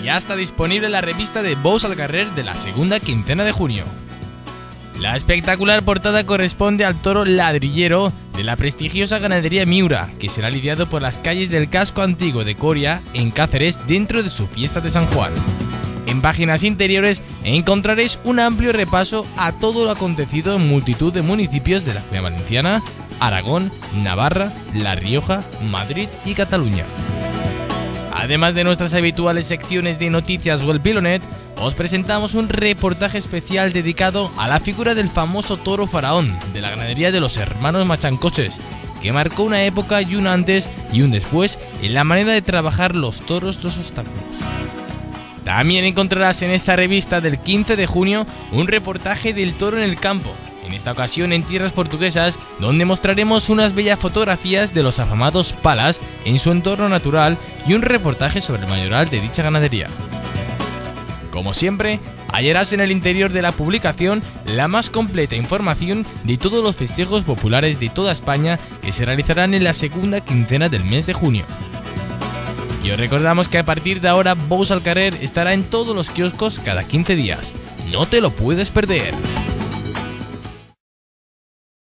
ya está disponible la revista de Bous al Carrer de la segunda quincena de junio. La espectacular portada corresponde al toro ladrillero de la prestigiosa ganadería Miura, que será lidiado por las calles del casco antiguo de Coria, en Cáceres, dentro de su fiesta de San Juan. En páginas interiores encontraréis un amplio repaso a todo lo acontecido en multitud de municipios de la Comunidad Valenciana, Aragón, Navarra, La Rioja, Madrid y Cataluña. Además de nuestras habituales secciones de noticias o el Pilonet, os presentamos un reportaje especial dedicado a la figura del famoso toro faraón de la ganadería de los hermanos Machancoses, que marcó una época y un antes y un después en la manera de trabajar los toros los obstáculos. También encontrarás en esta revista del 15 de junio un reportaje del toro en el campo, en esta ocasión en tierras portuguesas, donde mostraremos unas bellas fotografías de los afamados palas en su entorno natural y un reportaje sobre el mayoral de dicha ganadería. Como siempre, hallarás en el interior de la publicación la más completa información de todos los festejos populares de toda España que se realizarán en la segunda quincena del mes de junio. Y os recordamos que a partir de ahora Bous al Carrer estará en todos los kioscos cada 15 días. ¡No te lo puedes perder!